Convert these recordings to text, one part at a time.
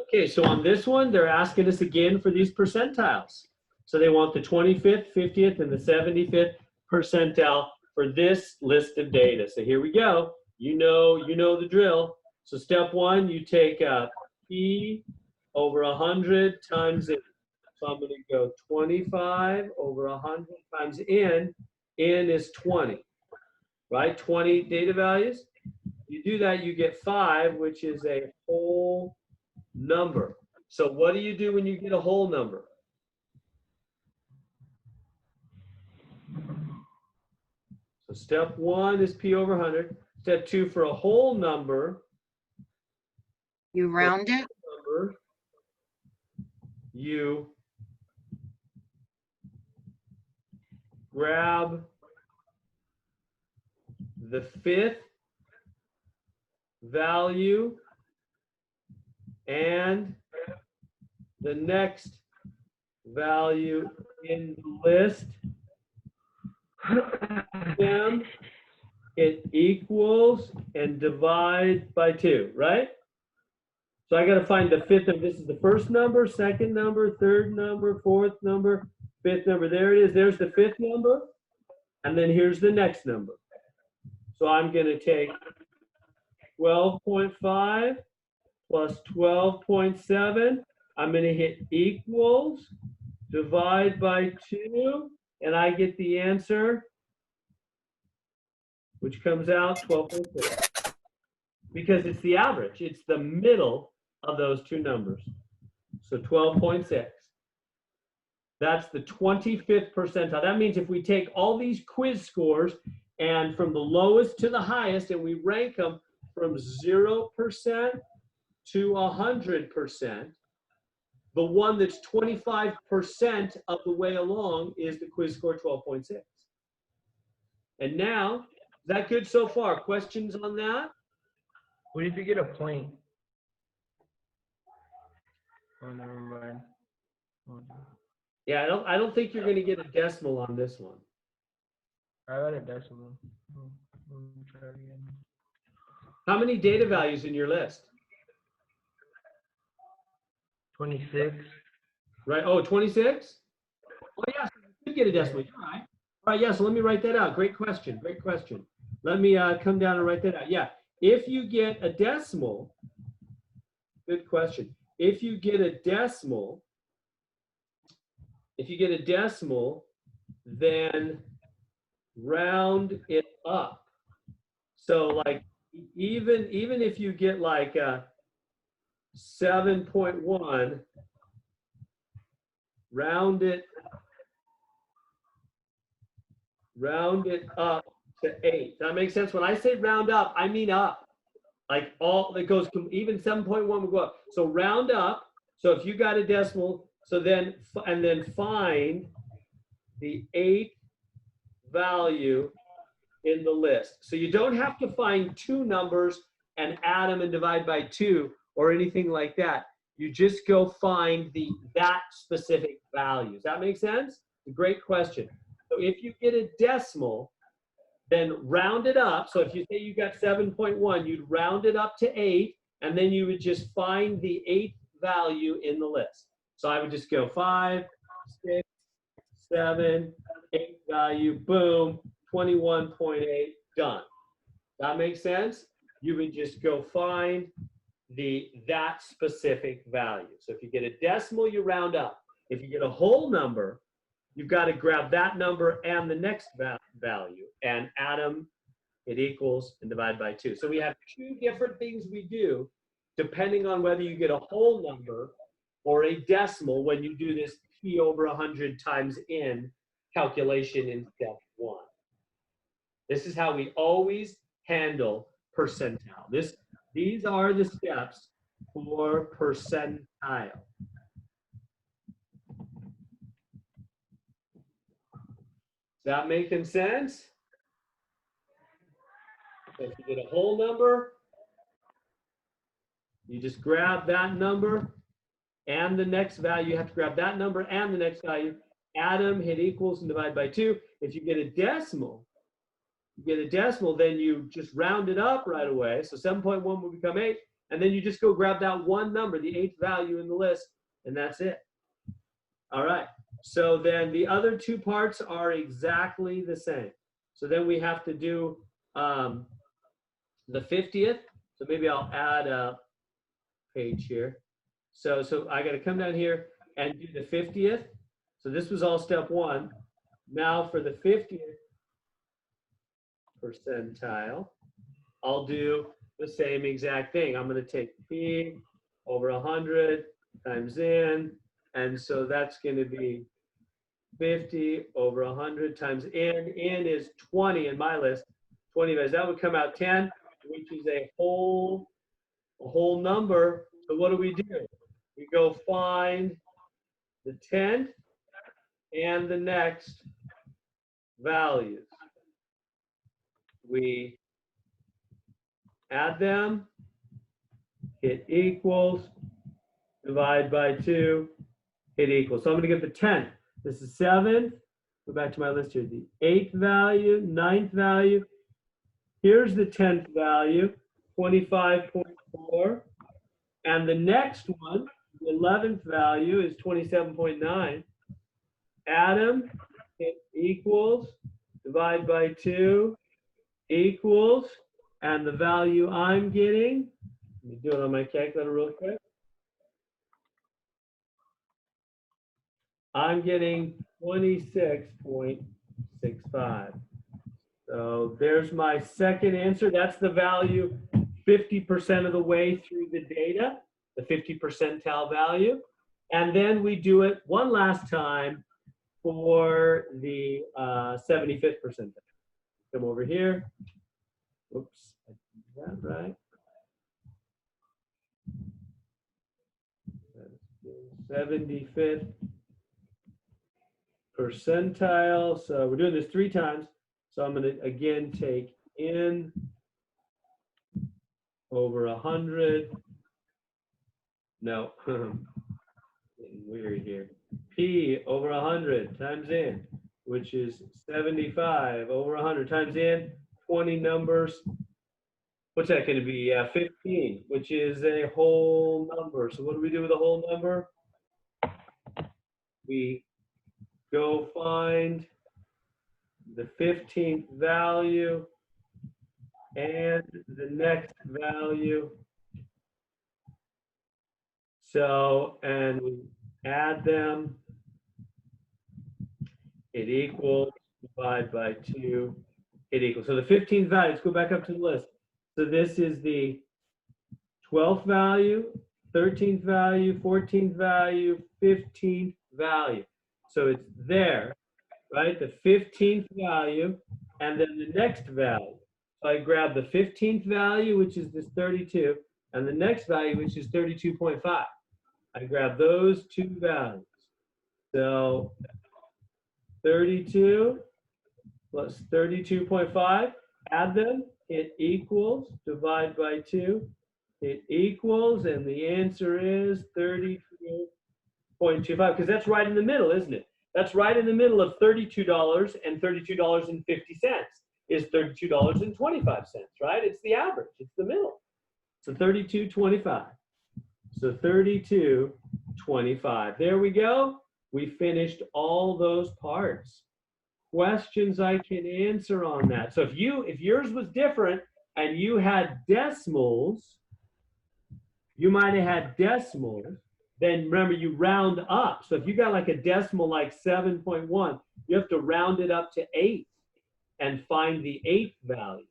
Okay, so on this one, they're asking us again for these percentiles. So they want the 25th, 50th, and the 75th percentile for this list of data. So here we go. You know the drill. So step one, you take P over 100 times N. So I'm going to go 25 over 100 times N. N is 20, right? 20 data values. You do that, you get 5, which is a whole number. So what do you do when you get a whole number? So step one is P over 100. Step two, for a whole number, You round it? You grab the 5th value and the next value in the list. Them, it equals and divide by 2, right? So I got to find the 5th, and this is the first number, second number, third number, fourth number, 5th number. There it is. There's the 5th number. And then here's the next number. So I'm going to take 12.5 plus 12.7. I'm going to hit equals, divide by 2, and I get the answer, which comes out 12.6. Because it's the average. It's the middle of those two numbers. So 12.6. That's the 25th percentile. That means if we take all these quiz scores and from the lowest to the highest and we rank them from 0% to 100%, the one that's 25% of the way along is the quiz score 12.6. And now, is that good so far? Questions on that? What if you get a point? Oh, never mind. Oh, no. Yeah, I don't think you're going to get a decimal on this one. I got a decimal. Let me try again. How many data values in your list? 26. Right. Oh, 26? Oh, yeah, so you could get a decimal. You're right. All right, yeah, so let me write that out. Great question. Great question. Let me come down and write that out. Yeah, if you get a decimal, good question. If you get a decimal, then round it up. So like even if you get like a 7.1, round it up to 8. Does that make sense? When I say round up, I mean up. Like all that goes, even 7.1 will go up. So round up. So if you got a decimal, so then find the 8th value in the list. So you don't have to find two numbers and add them and divide by 2 or anything like that. You just go find that specific value. Does that make sense? It's a great question. So if you get a decimal, then round it up. So if you say you got 7.1, you'd round it up to 8, and then you would just find the 8th value in the list. So I would just go 5, 6, 7, 8 value, boom, 21.8, done. That makes sense? You would just go find that specific value. So if you get a decimal, you round up. If you get a whole number, you've got to grab that number and the next value and add them, it equals, and divide by 2. So we have two different things we do depending on whether you get a whole number or a decimal when you do this P over 100 times N calculation in step 1. This is how we always handle percentile. These are the steps for percentile. Is that making sense? So if you get a whole number, you just grab that number and the next value. You have to grab that number and the next value, add them, hit equals, and divide by 2. If you get a decimal, then you just round it up right away. So 7.1 will become 8. And then you just go grab that one number, the 8th value in the list, and that's it. All right. So then the other two parts are exactly the same. So then we have to do the 50th. So maybe I'll add a page here. So I got to come down here and do the 50th. So this was all step 1. Now for the 50th percentile, I'll do the same exact thing. I'm going to take P over 100 times N. And so that's going to be 50 over 100 times N. N is 20 in my list. 20 values. That would come out 10, which is a whole number. So what do? We go find the 10th and the next values. We add them, hit equals, divide by 2, hit equals. So I'm going to get the 10th. This is 7th. Go back to my list here. The 8th value, 9th value. Here's the 10th value, 25.4. And the next one, the 11th value, is 27.9. Add them, hit equals, divide by 2, equals, and the value I'm getting, let me do it on my calculator real quick. I'm getting 26.65. So there's my second answer. That's the value 50% of the way through the data, the 50 percentile value. And then we do it one last time for the 75th percentile. Come over here. Oops, I did that right. 75th percentile. So we're doing this 3 times. So I'm going to again take N over 100. No, weird here. P over 100 times N, which is 75 over 100 times N, 20 numbers. What's that going to be? 15, which is a whole number. So what do we do with a whole number? We go find the 15th value and the next value. So, and we add them. It equals, divide by 2, it equals. So the 15th value, let's go back up to the list. So this is the 12th value, 13th value, 14th value, 15th value. So it's there, right? The 15th value and then the next value. So I grab the 15th value, which is this 32, and the next value, which is 32.5. I grab those two values. So 32 plus 32.5, add them, it equals, divide by 2, it equals, and the answer is 32.25, because that's right in the middle, isn't it? That's right in the middle of $32 and $32.50 is $32.25, right? It's the average, it's the middle. So 32.25. So 32.25. There we go. We finished all those parts. Questions I can answer on that. So if yours was different and you had decimals, you might have had decimals, then remember you round up. So if you got like a decimal like 7.1, you have to round it up to 8 and find the 8th value.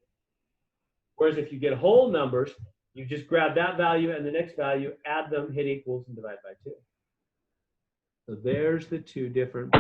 Whereas if you get whole numbers, you just grab that value and the next value, add them, hit equals, and divide by 2. So there's the two different